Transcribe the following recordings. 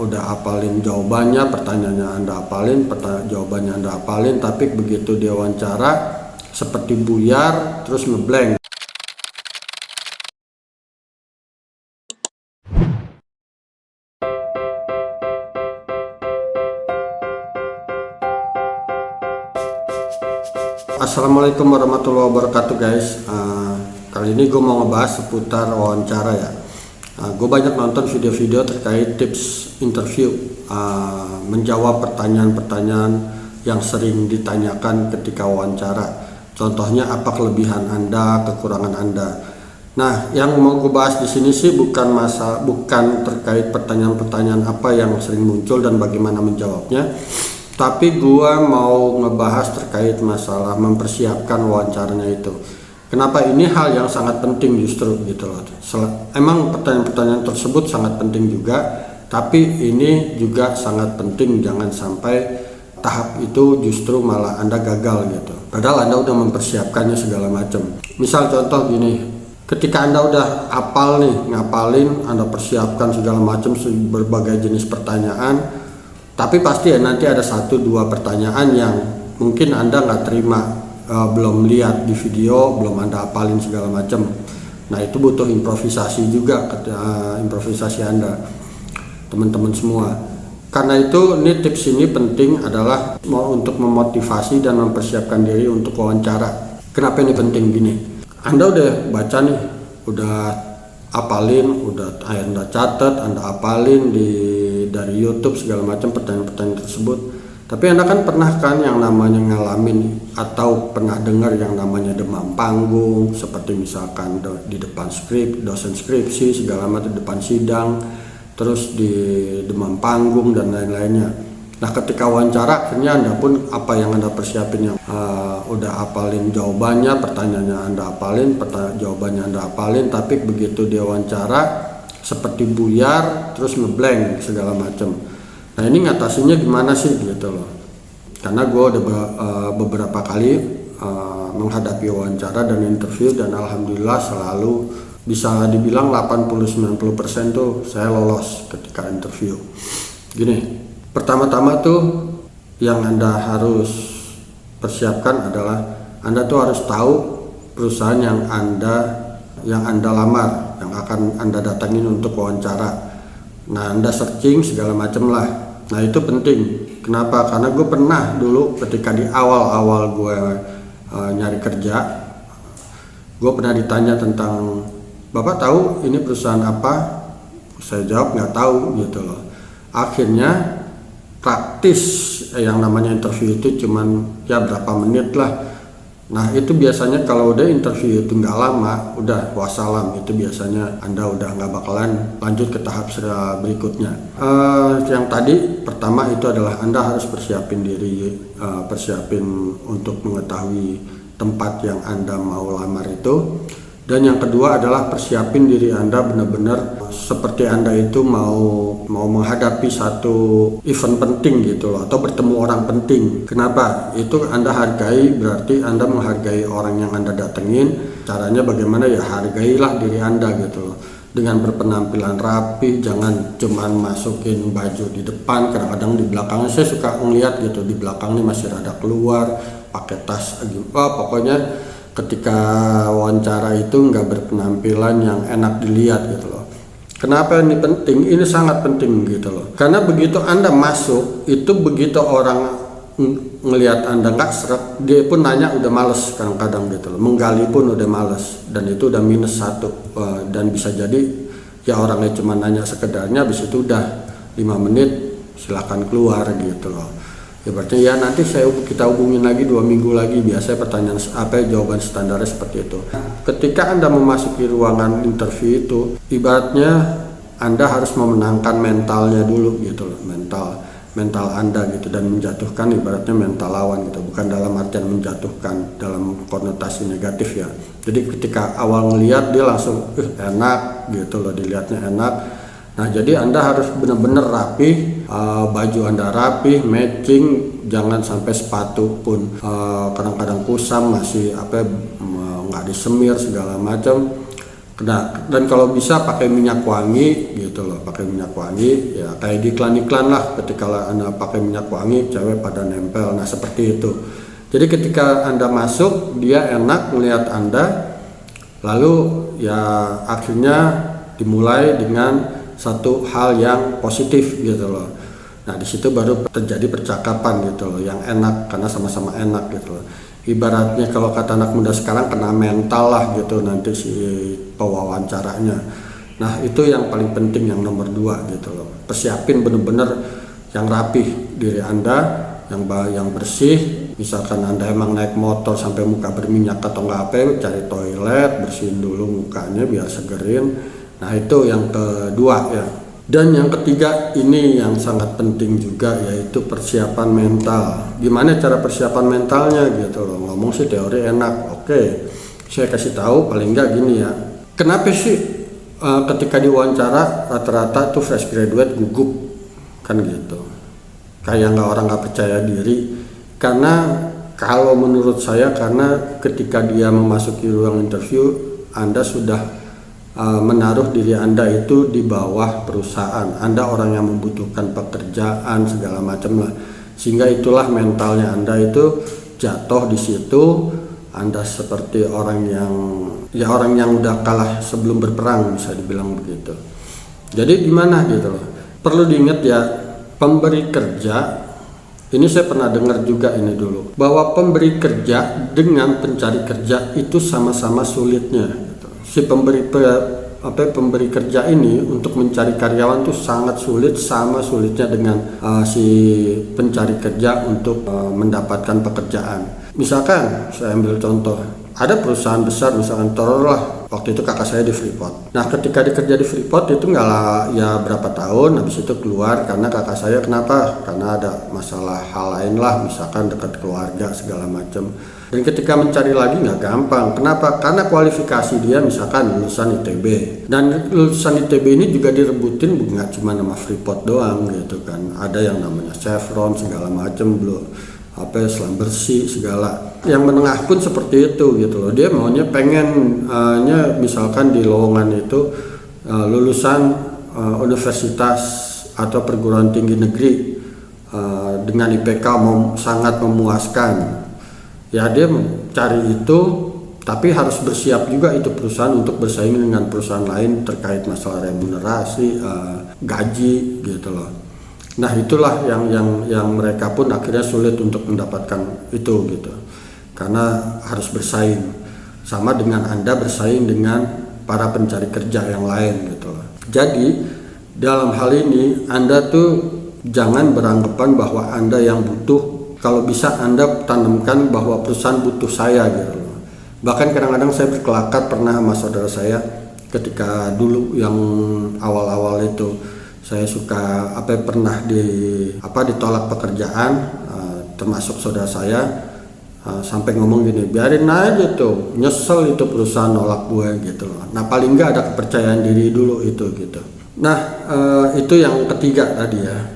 udah hafalin jawabannya, pertanyaannya Anda hafalin, jawabannya Anda hafalin, tapi begitu diwawancara seperti buyar terus ngeblank. Assalamualaikum warahmatullahi wabarakatuh guys. Kali ini gue mau ngebahas seputar wawancara ya. Gue banyak nonton video-video terkait tips interview, menjawab pertanyaan-pertanyaan yang sering ditanyakan ketika wawancara. Contohnya apa kelebihan Anda, kekurangan Anda. Nah, yang mau gue bahas di sini sih bukan terkait pertanyaan-pertanyaan apa yang sering muncul dan bagaimana menjawabnya. Tapi gua mau ngebahas terkait masalah mempersiapkan wawancaranya itu. Kenapa ini hal yang sangat penting justru gitu loh. Emang pertanyaan-pertanyaan tersebut sangat penting juga, tapi ini juga sangat penting, jangan sampai tahap itu justru malah Anda gagal gitu. Padahal Anda udah mempersiapkannya segala macam. Misal contoh gini, ketika Anda udah ngapalin, Anda persiapkan segala macam berbagai jenis pertanyaan, tapi pasti ya nanti ada 1-2 pertanyaan yang mungkin Anda nggak terima, belum lihat di video, belum Anda hafalin segala macam. Nah itu butuh improvisasi juga, improvisasi Anda, teman-teman semua. Karena itu ini tips ini penting adalah untuk memotivasi dan mempersiapkan diri untuk wawancara. Kenapa ini penting gini? Anda udah baca nih, udah hafalin, Anda catat, Anda hafalin dari YouTube segala macam pertanyaan-pertanyaan tersebut. Tapi Anda kan pernah kan yang namanya ngalamin atau pernah dengar yang namanya demam panggung, seperti misalkan di depan dosen skripsi segala macam, depan sidang, terus di demam panggung dan lain-lainnya. Nah ketika wawancara akhirnya Anda pun apa yang Anda persiapin yang udah hafalin jawabannya, pertanyaannya Anda hafalin, jawabannya Anda hafalin, tapi begitu dia wawancara seperti buyar terus ngeblank segala macam. Nah ini ngatasinnya gimana sih gitu loh. Karena gue udah beberapa kali menghadapi wawancara dan interview, dan alhamdulillah selalu bisa dibilang 80-90% tuh saya lolos ketika interview. Gini, pertama-tama tuh yang Anda harus persiapkan adalah Anda tuh harus tahu perusahaan yang Anda lamar, yang akan Anda datangin untuk wawancara. Nah Anda searching segala macam lah. Nah itu penting. Kenapa? Karena gue pernah dulu ketika di awal-awal gue nyari kerja, gue pernah ditanya tentang, Bapak tahu ini perusahaan apa? Saya jawab nggak tahu gitu loh. Akhirnya praktis yang namanya interview itu cuman ya berapa menit lah. Nah itu biasanya kalau udah interview itu nggak lama, udah wassalam, itu biasanya Anda udah nggak bakalan lanjut ke tahap berikutnya. Yang tadi pertama itu adalah Anda harus persiapin diri, persiapin untuk mengetahui tempat yang Anda mau lamar itu. Dan yang kedua adalah persiapin diri Anda benar-benar seperti Anda itu mau menghadapi satu event penting gitu loh, atau bertemu orang penting. Kenapa? Itu Anda hargai, berarti Anda menghargai orang yang Anda datengin. Caranya bagaimana ya, hargailah diri Anda gitu loh. Dengan berpenampilan rapi, jangan cuman masukin baju di depan, kadang-kadang di belakangnya saya suka ngeliat gitu, di belakang nih masih rada keluar, pakai tas, pokoknya ketika wawancara itu nggak berpenampilan yang enak dilihat gitu loh. Kenapa ini penting? Ini sangat penting gitu loh. Karena begitu Anda masuk, itu begitu orang ngelihat Anda nggak seret, dia pun nanya udah males kadang-kadang gitu loh. Menggali pun udah males, dan itu udah -1. Dan bisa jadi ya orangnya cuma nanya sekedarnya, habis itu udah 5 menit silahkan keluar gitu loh. Ya berarti ya nanti kita hubungin lagi 2 minggu lagi, biasanya pertanyaan jawaban standarnya seperti itu. Ketika Anda memasuki ruangan interview itu, ibaratnya Anda harus memenangkan mentalnya dulu gitu loh, mental Anda gitu, dan menjatuhkan ibaratnya mental lawan gitu, bukan dalam artian menjatuhkan dalam konotasi negatif ya. Jadi ketika awal ngelihat dia langsung enak gitu loh, dilihatnya enak. Nah jadi Anda harus benar-benar rapi, baju Anda rapi, matching, jangan sampai sepatu pun kadang-kadang kusam, masih nggak disemir segala macam. Nah, dan kalau bisa pakai minyak wangi gitu loh, pakai minyak wangi ya kayak di iklan-iklan lah, ketika Anda pakai minyak wangi cewek pada nempel. Nah, seperti itu. Jadi ketika Anda masuk, dia enak melihat Anda, lalu ya akhirnya dimulai dengan satu hal yang positif gitu loh. Nah, di situ baru terjadi percakapan gitu loh, yang enak karena sama-sama enak gitu loh. Ibaratnya kalau kata anak muda sekarang kena mental lah gitu nanti si pewawancaranya. Nah, itu yang paling penting, yang nomor 2 gitu loh. Persiapin bener-bener yang rapih diri Anda, yang bersih. Misalkan Anda emang naik motor sampai muka berminyak atau nggak apa, cari toilet, bersihin dulu mukanya biar segerin. Nah, itu yang kedua ya. Dan yang ketiga ini yang sangat penting juga, yaitu persiapan mental. Gimana cara persiapan mentalnya gitu loh. Ngomong sih teori enak, oke. Saya kasih tahu paling nggak gini ya. Kenapa sih ketika diwawancara rata-rata tuh fresh graduate gugup kan gitu. Kayak orang nggak percaya diri. Karena kalau menurut saya, karena ketika dia memasuki ruang interview, Anda sudah menaruh diri Anda itu di bawah perusahaan. Anda orang yang membutuhkan pekerjaan segala macam lah, sehingga itulah mentalnya Anda itu jatuh di situ. Anda seperti orang yang udah kalah sebelum berperang, bisa dibilang begitu. Jadi gimana gitu loh, perlu diingat ya, pemberi kerja ini, saya pernah dengar juga ini dulu, bahwa pemberi kerja dengan pencari kerja itu sama-sama sulitnya. Si pemberi kerja ini untuk mencari karyawan tuh sangat sulit, sama sulitnya dengan si pencari kerja untuk mendapatkan pekerjaan. Misalkan saya ambil contoh, ada perusahaan besar, misalkan taruhlah waktu itu kakak saya di Freeport. Nah, ketika dikerja di Freeport itu nggak lah ya berapa tahun, habis itu keluar karena kakak saya kenapa? Karena ada masalah hal lain lah, misalkan dekat keluarga segala macam. Dan ketika mencari lagi nggak gampang. Kenapa? Karena kualifikasi dia misalkan lulusan ITB. Dan lulusan ITB ini juga direbutin nggak cuma nama Freeport doang gitu kan. Ada yang namanya Chevron segala macam, Selam Bersih segala. Yang menengah pun seperti itu gitu loh. Dia maunya pengennya misalkan di lowongan itu lulusan universitas atau perguruan tinggi negeri dengan IPK sangat memuaskan. Ya, dia mencari itu, tapi harus bersiap juga itu perusahaan untuk bersaing dengan perusahaan lain terkait masalah remunerasi, gaji gitu loh. Nah, itulah yang mereka pun akhirnya sulit untuk mendapatkan itu gitu. Karena harus bersaing sama dengan Anda bersaing dengan para pencari kerja yang lain gitu loh. Jadi, dalam hal ini Anda tuh jangan beranggapan bahwa Anda yang butuh. Kalau bisa Anda tanamkan bahwa perusahaan butuh saya gitu loh. Bahkan kadang-kadang saya berkelakar pernah sama saudara saya ketika dulu yang awal-awal itu saya suka pernah ditolak pekerjaan, termasuk saudara saya sampai ngomong gini, biarin aja tuh, nyesel itu perusahaan nolak gue gitu loh. Nah, paling nggak ada kepercayaan diri dulu itu gitu. Nah, itu yang ketiga tadi ya,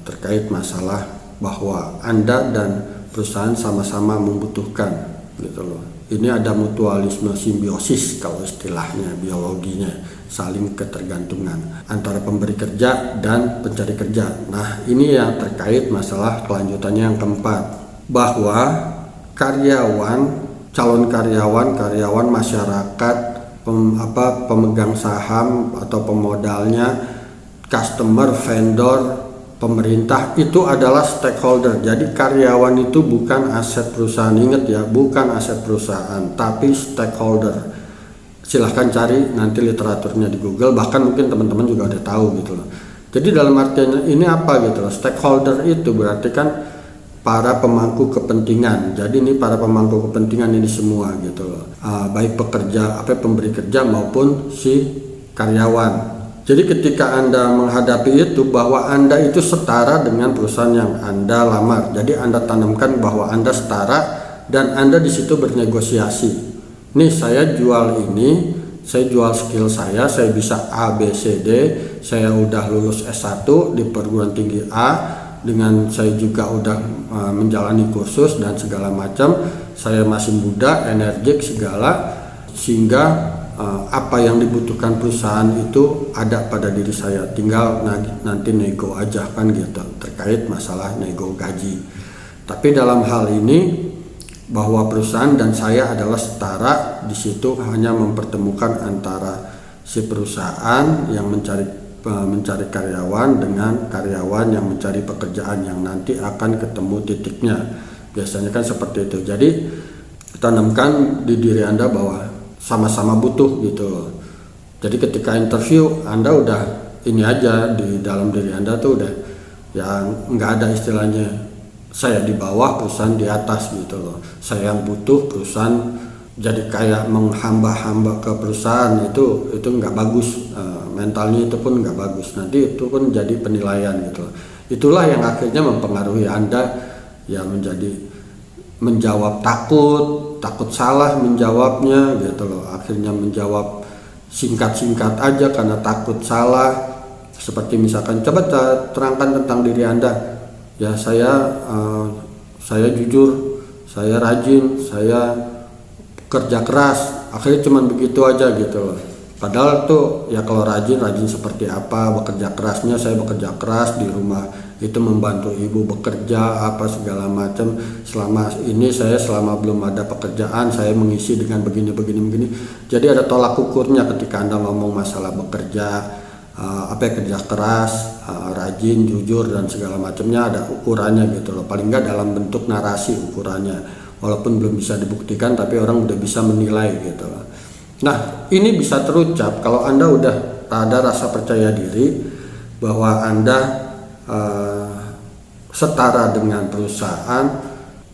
terkait masalah bahwa Anda dan perusahaan sama-sama membutuhkan gitu loh. Ini ada mutualisme simbiosis kalau istilahnya biologinya, saling ketergantungan antara pemberi kerja dan pencari kerja. Nah, ini yang terkait masalah kelanjutannya yang keempat, bahwa calon karyawan masyarakat, pemegang saham atau pemodalnya, customer, vendor, pemerintah itu adalah stakeholder. Jadi karyawan itu bukan aset perusahaan, ingat ya, bukan aset perusahaan, tapi stakeholder. Silahkan cari nanti literaturnya di Google, bahkan mungkin teman-teman juga udah tahu gitu loh. Jadi dalam artian ini apa gitu loh, stakeholder itu berarti kan para pemangku kepentingan. Jadi ini para pemangku kepentingan ini semua gitu loh, baik pemberi kerja maupun si karyawan. Jadi ketika Anda menghadapi itu, bahwa Anda itu setara dengan perusahaan yang Anda lamar. Jadi Anda tanamkan bahwa Anda setara dan Anda di situ bernegosiasi. Nih, saya jual ini, saya jual skill saya bisa A, B, C, D, saya udah lulus S1 di perguruan tinggi A, dengan saya juga udah menjalani kursus dan segala macam. Saya masih muda, energik segala, sehingga apa yang dibutuhkan perusahaan itu ada pada diri saya, tinggal nanti nego aja kan gitu terkait masalah nego gaji. Tapi dalam hal ini bahwa perusahaan dan saya adalah setara, di situ hanya mempertemukan antara si perusahaan yang mencari karyawan dengan karyawan yang mencari pekerjaan yang nanti akan ketemu titiknya. Biasanya kan seperti itu. Jadi tanamkan di diri Anda bahwa sama-sama butuh gitu loh. Jadi ketika interview Anda udah ini aja di dalam diri Anda tuh udah ya nggak ada istilahnya saya di bawah perusahaan di atas gitu loh. Saya yang butuh perusahaan jadi kayak menghamba-hamba ke perusahaan itu nggak bagus, mentalnya itu pun nggak bagus. Nanti itu pun jadi penilaian gitu loh. Itulah yang akhirnya mempengaruhi Anda ya menjawab takut salah menjawabnya gitu loh. Akhirnya menjawab singkat-singkat aja karena takut salah. Seperti misalkan coba terangkan tentang diri Anda. Ya saya jujur, saya rajin, saya kerja keras. Akhirnya cuman begitu aja gitu loh. Padahal tuh ya kalau rajin seperti apa, bekerja kerasnya saya bekerja keras di rumah itu membantu ibu bekerja apa segala macam. Selama belum ada pekerjaan saya mengisi dengan begini. Jadi ada tolak ukurnya ketika Anda ngomong masalah bekerja, kerja keras, rajin, jujur dan segala macamnya ada ukurannya gitu loh. Paling nggak dalam bentuk narasi ukurannya. Walaupun belum bisa dibuktikan tapi orang udah bisa menilai gitu loh. Nah, ini bisa terucap kalau Anda udah ada rasa percaya diri bahwa Anda setara dengan perusahaan,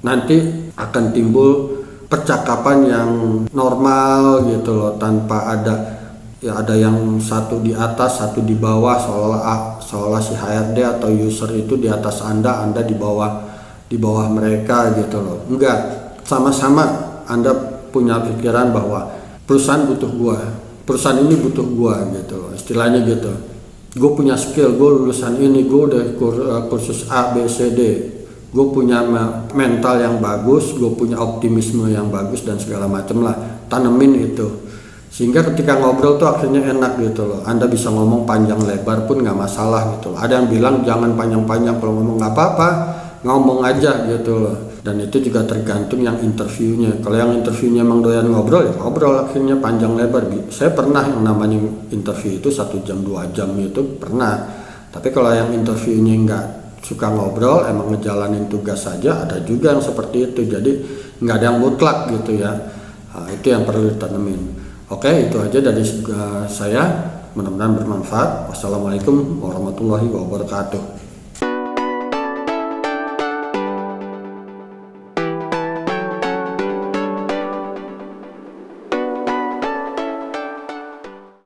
nanti akan timbul percakapan yang normal gitu loh, tanpa ada yang satu di atas, satu di bawah, seolah si HRD atau user itu di atas Anda di bawah mereka gitu loh. Enggak, sama-sama Anda punya pikiran bahwa perusahaan butuh gua, perusahaan ini butuh gua gitu loh, istilahnya gitu. Gue punya skill, gue lulusan ini, gue udah kursus A, B, C, D, gue punya mental yang bagus, gue punya optimisme yang bagus dan segala macem lah, tanemin itu. Sehingga ketika ngobrol tuh akhirnya enak gitu loh. Anda bisa ngomong panjang lebar pun nggak masalah gitu loh. Ada yang bilang jangan panjang-panjang, kalau ngomong nggak apa-apa, ngomong aja gitu loh. Dan itu juga tergantung yang interviewnya. Kalau yang interviewnya emang doyan ngobrol, ya ngobrol akhirnya panjang lebar. Saya pernah yang namanya interview itu 1 jam 2 jam itu pernah. Tapi kalau yang interviewnya nggak suka ngobrol, emang ngejalanin tugas saja, ada juga yang seperti itu. Jadi nggak ada yang mutlak gitu ya. Itu yang perlu ditanemin. Oke, itu aja dari saya. Mudah-mudahan bermanfaat. Wassalamualaikum warahmatullahi wabarakatuh.